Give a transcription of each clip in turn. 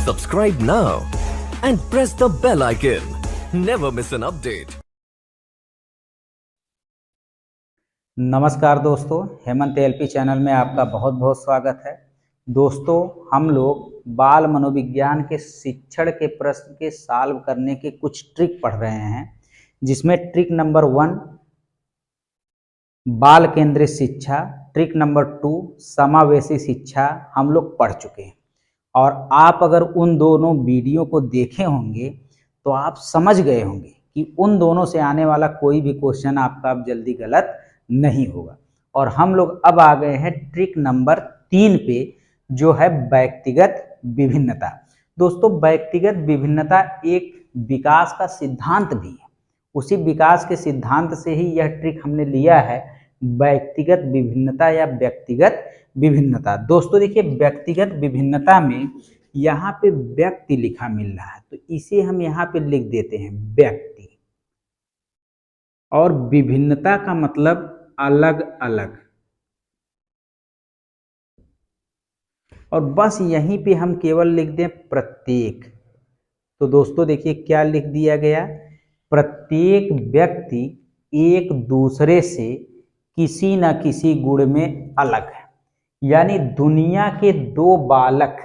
Subscribe now and press the bell icon. Never miss an update. नमस्कार दोस्तों, Hemant LP channel में आपका बहुत बहुत स्वागत है। दोस्तों, हम लोग बाल मनोविज्ञान के शिक्षण के प्रश्न के सॉल्व करने के कुछ ट्रिक पढ़ रहे हैं, जिसमें ट्रिक नंबर 1 बाल केंद्रित शिक्षा, ट्रिक नंबर 2 समावेशी शिक्षा हम लोग पढ़ चुके हैं। और आप अगर उन दोनों वीडियो को देखे होंगे तो आप समझ गए होंगे कि उन दोनों से आने वाला कोई भी क्वेश्चन आपका अब जल्दी गलत नहीं होगा। और हम लोग अब आ गए हैं ट्रिक नंबर 3 पे, जो है व्यक्तिगत विभिन्नता। दोस्तों, व्यक्तिगत विभिन्नता एक विकास का सिद्धांत भी है। उसी विकास के सिद्धांत से ही यह ट्रिक हमने लिया है, व्यक्तिगत विभिन्नता या व्यक्तिगत विभिन्नता। दोस्तों देखिए, व्यक्तिगत विभिन्नता में यहाँ पे व्यक्ति लिखा मिल रहा है, तो इसे हम यहाँ पे लिख देते हैं व्यक्ति। और विभिन्नता का मतलब अलग अलग। और बस यहीं पे हम केवल लिख दें प्रत्येक। तो दोस्तों देखिए क्या लिख दिया गया, प्रत्येक व्यक्ति एक दूसरे से किसी न किसी गुण में अलग है। यानी दुनिया के दो बालक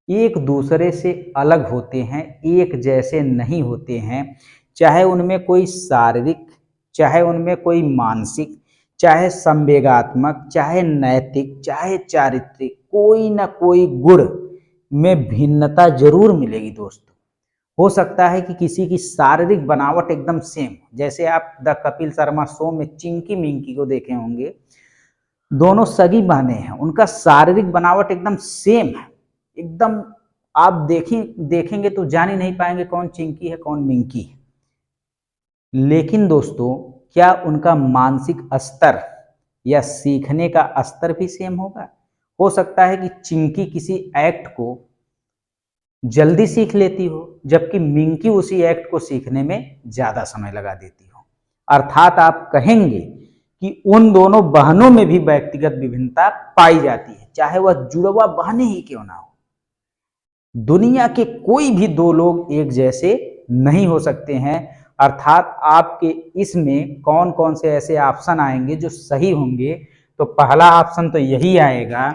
एक दूसरे से अलग होते हैं, एक जैसे नहीं होते हैं। चाहे उनमें कोई शारीरिक, चाहे उनमें कोई मानसिक, चाहे संवेगात्मक, चाहे नैतिक, चाहे चारित्रिक, कोई ना कोई गुण में भिन्नता जरूर मिलेगी। दोस्तों, हो सकता है कि किसी की शारीरिक बनावट एकदम सेम, जैसे आप द कपिल शर्मा शो में चिंकी मिंकी को देखे होंगे, दोनों सगी बहनें हैं, उनका शारीरिक बनावट एकदम सेम है, एकदम आप देखेंगे तो जान ही नहीं पाएंगे कौन चिंकी है कौन मिंकी है। लेकिन दोस्तों, क्या उनका मानसिक स्तर या सीखने का स्तर भी सेम होगा? हो सकता है कि चिंकी किसी एक्ट को जल्दी सीख लेती हो, जबकि मिंकी उसी एक्ट को सीखने में ज्यादा समय लगा देती हो। अर्थात आप कहेंगे कि उन दोनों बहनों में भी व्यक्तिगत विभिन्नता पाई जाती है, चाहे वह जुड़वा बहनें ही क्यों ना हो। दुनिया के कोई भी दो लोग एक जैसे नहीं हो सकते हैं। अर्थात आपके इसमें कौन कौन से ऐसे ऑप्शन आएंगे जो सही होंगे, तो पहला ऑप्शन तो यही आएगा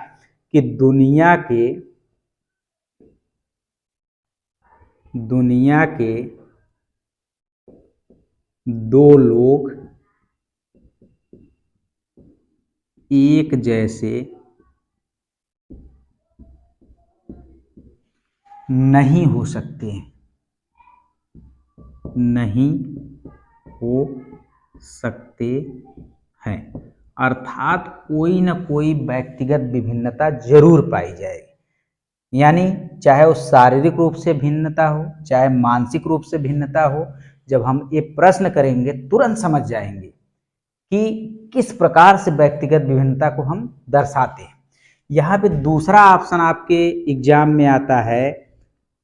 कि दुनिया के दो लोग एक जैसे नहीं हो सकते, नहीं हो सकते हैं। अर्थात कोई ना कोई व्यक्तिगत विभिन्नता जरूर पाई जाएगी। यानी चाहे वो शारीरिक रूप से भिन्नता हो, चाहे मानसिक रूप से भिन्नता हो, जब हम ये प्रश्न करेंगे तुरंत समझ जाएंगे कि किस प्रकार से व्यक्तिगत विभिन्नता को हम दर्शाते हैं। यहाँ पे दूसरा ऑप्शन आपके एग्जाम में आता है,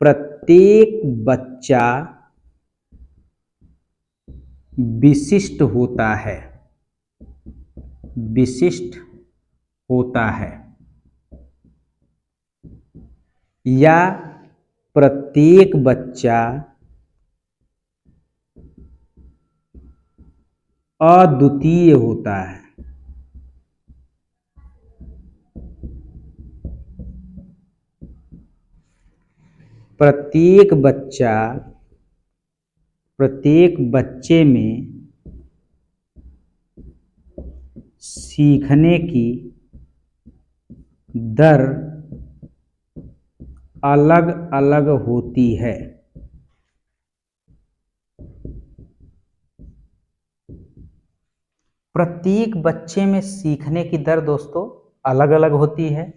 प्रत्येक बच्चा विशिष्ट होता है, विशिष्ट होता है, या प्रत्येक बच्चा अद्वितीय होता है। प्रत्येक बच्चे में सीखने की दर अलग अलग होती है। प्रत्येक बच्चे में सीखने की दर दोस्तों अलग अलग होती है।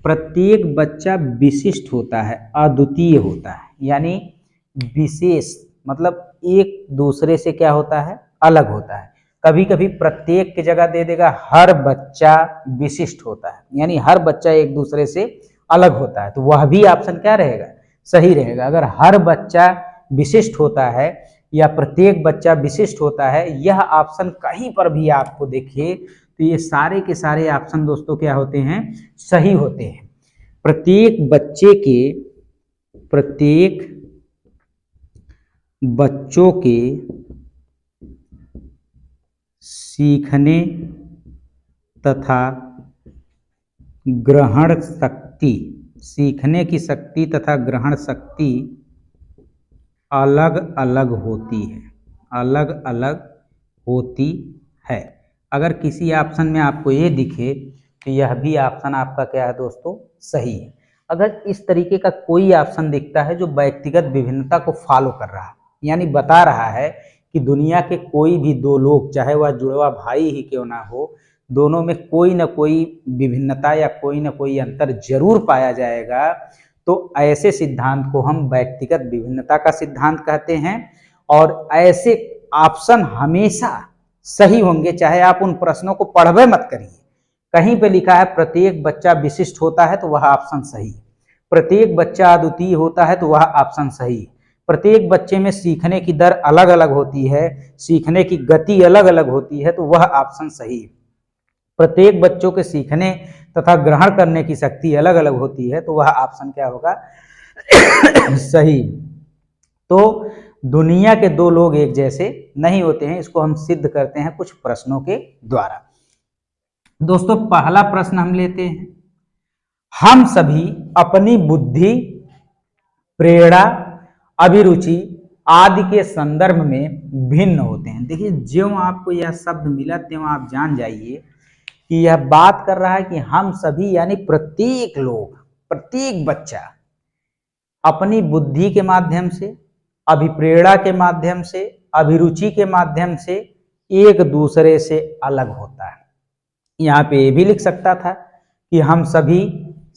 प्रत्येक बच्चा विशिष्ट होता है, अद्वितीय होता है। यानी विशेष मतलब एक दूसरे से क्या होता है, अलग होता है। कभी कभी प्रत्येक की जगह दे देगा हर बच्चा विशिष्ट होता है, यानी हर बच्चा एक दूसरे से अलग होता है। तो वह भी ऑप्शन क्या रहेगा, सही रहेगा। अगर हर बच्चा विशिष्ट होता है या प्रत्येक बच्चा विशिष्ट होता है, यह ऑप्शन कहीं पर भी आपको देखिए तो ये सारे के सारे ऑप्शन दोस्तों क्या होते हैं, सही होते हैं। प्रत्येक बच्चे के प्रत्येक बच्चों के सीखने तथा ग्रहण शक्ति, सीखने की शक्ति तथा ग्रहण शक्ति अलग अलग होती है, अलग अलग होती है। अगर किसी ऑप्शन में आपको ये दिखे तो यह भी ऑप्शन आपका क्या है दोस्तों, सही है। अगर इस तरीके का कोई ऑप्शन दिखता है जो व्यक्तिगत विभिन्नता को फॉलो कर रहा है, यानी बता रहा है कि दुनिया के कोई भी दो लोग, चाहे वह जुड़वा भाई ही क्यों ना हो, दोनों में कोई ना कोई विभिन्नता या कोई ना कोई अंतर जरूर पाया जाएगा, तो ऐसे सिद्धांत को हम व्यक्तिगत विभिन्नता का सिद्धांत कहते हैं। और ऐसे ऑप्शन हमेशा सही होंगे, चाहे आप उन प्रश्नों को पढ़वे मत करिए। कहीं पे लिखा है प्रत्येक बच्चा विशिष्ट होता है तो वह ऑप्शन सही, प्रत्येक बच्चा अद्वितीय होता है तो वह ऑप्शन सही, प्रत्येक बच्चे में सीखने की दर अलग अलग होती है, सीखने की गति अलग अलग होती है तो वह ऑप्शन सही, प्रत्येक बच्चों के सीखने तथा ग्रहण करने की शक्ति अलग अलग होती है तो वह ऑप्शन क्या होगा, सही। तो दुनिया के दो लोग एक जैसे नहीं होते हैं, इसको हम सिद्ध करते हैं कुछ प्रश्नों के द्वारा। दोस्तों पहला प्रश्न हम लेते हैं, हम सभी अपनी बुद्धि, प्रेरणा, अभिरुचि आदि के संदर्भ में भिन्न होते हैं। देखिए ज्यों आपको यह शब्द मिला त्यों आप जान जाइए कि यह बात कर रहा है कि हम सभी यानी प्रत्येक लोग, प्रत्येक बच्चा अपनी बुद्धि के माध्यम से, अभिप्रेरणा के माध्यम से, अभिरुचि के माध्यम से एक दूसरे से अलग होता है। यहाँ पे ये भी लिख सकता था कि हम सभी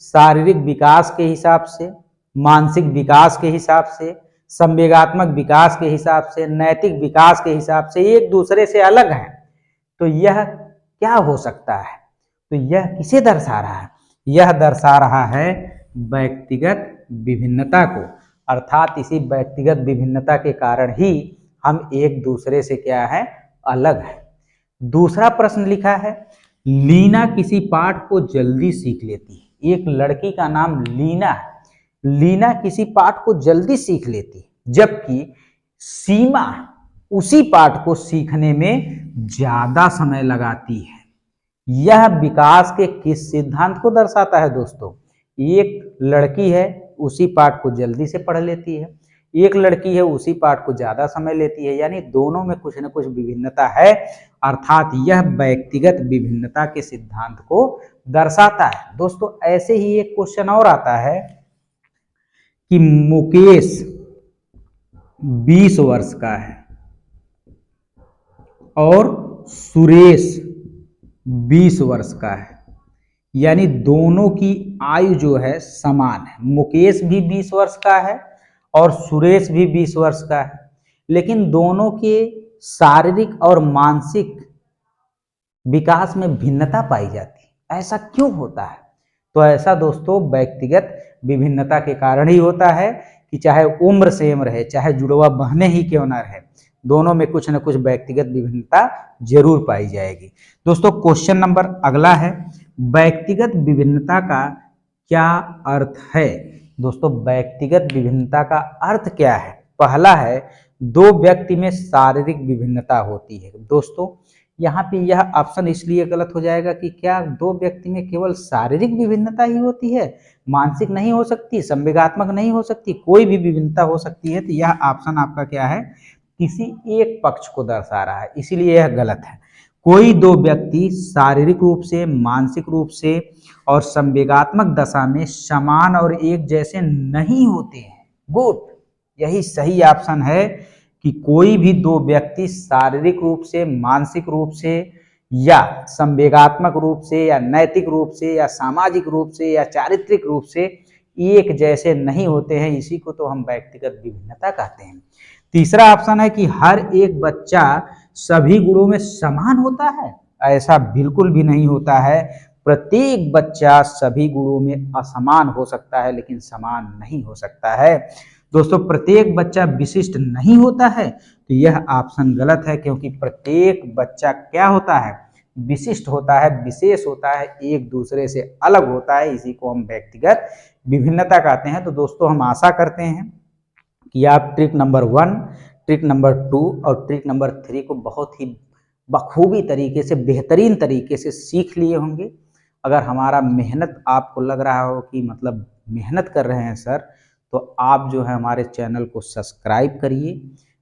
शारीरिक विकास के हिसाब से, मानसिक विकास के हिसाब से, संवेगात्मक विकास के हिसाब से, नैतिक विकास के हिसाब से एक दूसरे से अलग हैं। तो यह क्या हो सकता है, तो यह किसे दर्शा रहा है, यह दर्शा रहा है व्यक्तिगत विभिन्नता को, अर्थात इसी व्यक्तिगत विभिन्नता के कारण ही हम एक दूसरे से क्या है, अलग है। दूसरा प्रश्न लिखा है, लीना किसी पाठ को जल्दी सीख लेती है। एक लड़की का नाम लीना है, लीना किसी पाठ को जल्दी सीख लेती है, जबकि सीमा उसी पाठ को सीखने में ज्यादा समय लगाती है। यह विकास के किस सिद्धांत को दर्शाता है दोस्तों, एक लड़की है उसी पाठ को जल्दी से पढ़ लेती है, एक लड़की है उसी पाठ को ज्यादा समय लेती है, यानी दोनों में कुछ न कुछ विभिन्नता है, अर्थात यह व्यक्तिगत विभिन्नता के सिद्धांत को दर्शाता है। दोस्तों ऐसे ही एक क्वेश्चन और आता है कि मुकेश 20 वर्ष का है और सुरेश 20 वर्ष का है, यानी दोनों की आयु जो है समान है। मुकेश भी 20 वर्ष का है और सुरेश भी 20 वर्ष का है, लेकिन दोनों के शारीरिक और मानसिक विकास में भिन्नता पाई जाती है। ऐसा क्यों होता है, तो ऐसा दोस्तों व्यक्तिगत विभिन्नता के कारण ही होता है कि चाहे उम्र सेम रहे, चाहे जुड़वा बहने ही क्यों ना रहे, दोनों में कुछ न कुछ व्यक्तिगत विभिन्नता जरूर पाई जाएगी। दोस्तों क्वेश्चन नंबर अगला है, व्यक्तिगत विभिन्नता का क्या अर्थ है। दोस्तों व्यक्तिगत विभिन्नता का अर्थ क्या है, पहला है दो व्यक्ति में शारीरिक विभिन्नता होती है। दोस्तों यहाँ पे यह ऑप्शन इसलिए गलत हो जाएगा कि क्या दो व्यक्ति में केवल शारीरिक विभिन्नता ही होती है, मानसिक नहीं हो सकती, संवेगात्मक नहीं हो सकती, कोई भी विभिन्नता हो सकती है। तो यह ऑप्शन आपका क्या है, किसी एक पक्ष को दर्शा रहा है, इसीलिए यह गलत है। कोई दो व्यक्ति शारीरिक रूप से, मानसिक रूप से और संवेगात्मक दशा में समान और एक जैसे नहीं होते हैं। गुड, यही सही ऑप्शन है कि कोई भी दो व्यक्ति शारीरिक रूप से, मानसिक रूप से या संवेगात्मक रूप से या नैतिक रूप से या सामाजिक रूप से या चारित्रिक रूप से एक जैसे नहीं होते हैं, इसी को तो हम व्यक्तिगत विभिन्नता कहते हैं। तीसरा ऑप्शन है कि हर एक बच्चा सभी गुणों में समान होता है। ऐसा बिल्कुल भी नहीं होता है, प्रत्येक बच्चा सभी गुणों में असमान हो सकता है लेकिन समान नहीं हो सकता है। दोस्तों प्रत्येक बच्चा विशिष्ट नहीं होता है, तो यह ऑप्शन गलत है, क्योंकि प्रत्येक बच्चा क्या होता है, विशिष्ट होता है, विशेष होता है, एक दूसरे से अलग होता है, इसी को हम व्यक्तिगत विभिन्नता कहते हैं। तो दोस्तों हम आशा करते हैं कि आप ट्रिक नंबर 1, ट्रिक नंबर 2 और ट्रिक नंबर 3 को बहुत ही बखूबी तरीके से, बेहतरीन तरीके से सीख लिए होंगे। अगर हमारा मेहनत आपको लग रहा हो कि मतलब मेहनत कर रहे हैं सर, तो आप जो है हमारे चैनल को सब्सक्राइब करिए,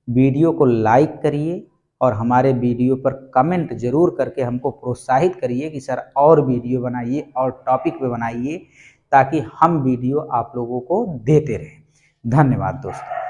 वीडियो को लाइक करिए और हमारे वीडियो पर कमेंट जरूर करके हमको प्रोत्साहित करिए कि सर और वीडियो बनाइए और टॉपिक पे बनाइए, ताकि हम वीडियो आप लोगों को देते रहें। धन्यवाद दोस्तों।